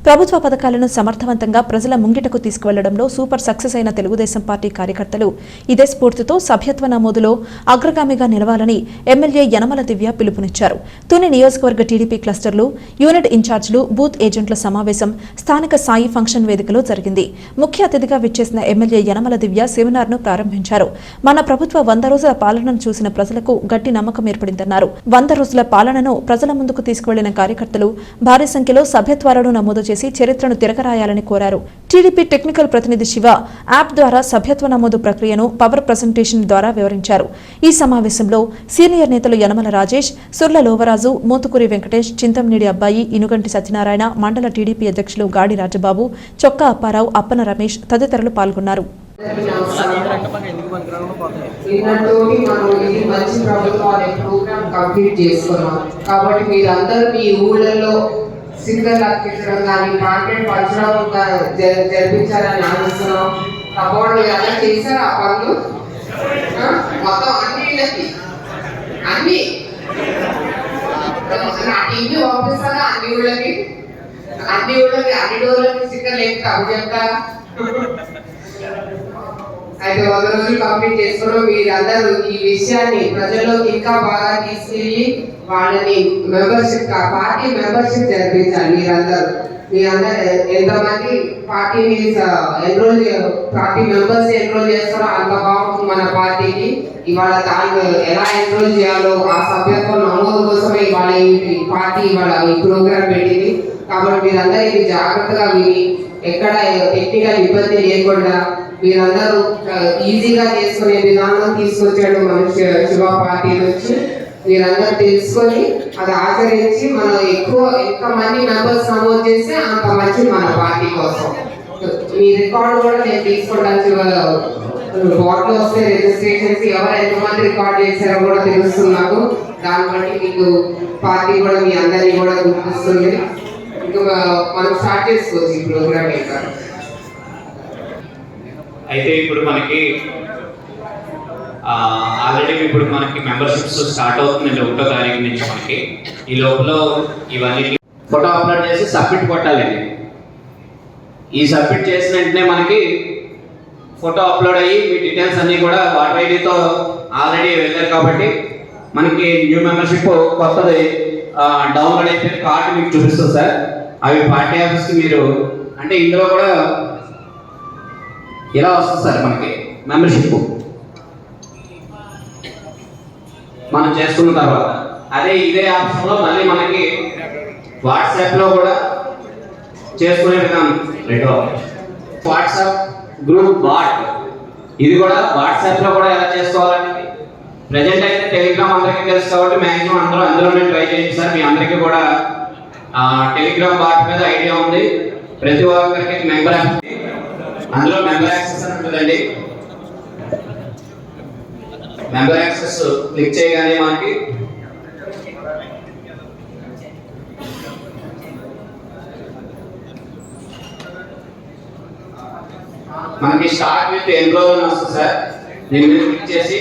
ప్రభుత్వ పథకాలను సమర్థవంతంగా ప్రజల ముంగిటకు తీసుకువెళ్లడంలో సూపర్ సక్సెస్ అయిన తెలుగుదేశం పార్టీ కార్యకర్తలు ఇదే స్ఫూర్తితో సభ్యత్వ నమోదులో అగ్రగామిగా నిలవాలని ఎమ్మెల్యే యనమల దివ్య పిలుపునిచ్చారు. తుని నియోజకవర్గ టీడీపీ క్లస్టర్లు, యూనిట్ ఇన్ఛార్జీలు, బూత్ ఏజెంట్ల సమావేశం స్థానిక సాయి ఫంక్షన్ వేదికలో జరిగింది. ముఖ్య అతిథిగా విచ్చేసిన ఎమ్మెల్యే యనమల దివ్య సెమినార్ను ప్రారంభించారు. మన ప్రభుత్వ 100 రోజుల పాలనను చూసిన ప్రజలకు గట్టి నమ్మకం ఏర్పడిందన్నారు. 100 రోజుల పాలనను ప్రజల ముందుకు తీసుకువెళ్లిన కార్యకర్తలు భారీ సంఖ్యలో సభ్యత్వాలను నమోదు చేసి చరిత్రను తిరగరాయాలని కోరారు. టీడీపీ టెక్నికల్ ప్రతినిధి శివ యాప్ ద్వారా సభ్యత్వ నమోదు ప్రక్రియను పవర్ ప్రెజెంటేషన్ ద్వారా వివరించారు. ఈ సమావేశంలో సీనియర్ నేతలు యనమల రాజేష్, సుర్ల లోవరాజు, మోతుకూరి వెంకటేష్, చింతంనేడి అబ్బాయి, ఇనుగంటి సత్యనారాయణ, మండల టీడీపీ అధ్యక్షులు గాడి రాజబాబు, చొక్కా అప్పారావు, అప్పన రమేష్ తదితరులు పాల్గొన్నారు. కాబట్టి మీరందరూ మీ ఊళ్ళలో సింగల్ అక్కించడం కానీ కాంట్రాక్ట్ పంచడం జరిపించాలని ఆశిస్తున్నాం. తప్పకుండా ఎలా చేశారు ఆ పనులు మొత్తం అన్ని నా టీవీ పంపిస్తారా అన్ని ఊళ్ళకి అన్ని డోర్లకి సింగల్ లేక అవి చెప్తా. అయితే 100 రోజులు కంప్లీట్ చేసుకున్నాం. మీరందరూ ఈ విషయాన్ని ప్రజల్లోకి ఇంకా బాగా తీసుకెళ్ళి వాళ్ళని మెంబర్షిప్ పార్టీ మెంబర్షిప్ జరిపించాలి. మీరందరూ ఎంతమంది పార్టీని పార్టీ మెంబర్స్ ఎన్రోల్ చేస్తారో అంత బాగుంటుంది మన పార్టీకి. ఇవాళ దాన్ని ఎలా ఎన్రోల్ చేయాలో ఆ సభ్యత్వం నమోదు కోసమే ఇవాళ ఈ పార్టీ ఇవాళ ఈ ప్రోగ్రాం పెట్టింది. కాబట్టి మీరందరూ ఇది జాగ్రత్తగా విని ఎక్కడ టెక్నికల్ ఇబ్బంది లేకుండా మీరందరూ ఈజీగా చేసుకునే విధానం తీసుకొచ్చాడు మన శివ పార్టీ నుంచి. మీరందరూ తెలుసుకొని అది ఆచరించి మనం ఎంత మంది మెంబర్స్ నమోదు చేస్తే అంత మంచి మన పార్టీ కోసం. మీ రికార్డు కూడా నేను తీసుకుంటాను. బోర్డులో వస్తే రిజిస్ట్రేషన్స్ ఎవరు ఎంతమంది రికార్డ్ చేశారో కూడా తెలుస్తున్నాకు. దాన్ని బట్టి మీకు పార్టీ కూడా మీ అందరినీ కూడా గుర్తిస్తుంది. ఇంకా మనం స్టార్ట్ చేసుకోవచ్చు ఈ ప్రోగ్రామ్. ఇంకా అయితే ఇప్పుడు మనకి ఆల్రెడీ ఇప్పుడు మనకి మెంబర్షిప్స్ స్టార్ట్ అవుతుందండి 1వ తారీఖు నుంచి. మనకి ఈ లోపల ఇవన్నీ ఫోటో అప్లోడ్ చేసి సబ్మిట్ కొట్టాలండి. ఈ సబ్మిట్ చేసిన వెంటనే మనకి ఫోటో అప్లోడ్ అయ్యి మీ డీటెయిల్స్ అన్నీ కూడా వాటర్ ఐడితో ఆల్రెడీ వెళ్ళారు కాబట్టి మనకి న్యూ మెంబర్షిప్ కొత్తది డౌన్లోడ్ అయిపోయిన కార్డు మీకు చూపిస్తుంది సార్. అవి పార్టీ ఆఫీస్కి మీరు అంటే ఇందులో కూడా ఇలా వస్తుంది సార్ మనకి మెంబర్షిప్ మనం చేసుకున్న తర్వాత. అదే ఇదే ఆప్షన్లో మళ్ళీ మనకి వాట్సాప్లో కూడా చేసుకునే విధానం. వాట్సాప్ గ్రూప్ బాట్ ఇది కూడా వాట్సాప్లో కూడా ఎలా చేసుకోవాలండి. ప్రజెంట్ అయితే టెలిగ్రామ్ అందరికీ తెలుసు కాబట్టి మ్యాక్సిమం అందులోనే ట్రై చేయండి సార్. మీ అందరికీ కూడా టెలిగ్రామ్ బాట్ మీద ఐడియా ఉంది. ప్రతి ఒక్కరికి మెంబర్ అందులో మెంబర్ యాక్సెస్ అని ఉంటుందండి. మెంబర్ యాక్సెస్ క్లిక్ చేయగానే మనకి స్టార్ట్ విత్ ఎన్రోల్ అని వస్తుంది సార్. దీని మీద క్లిక్ చేసి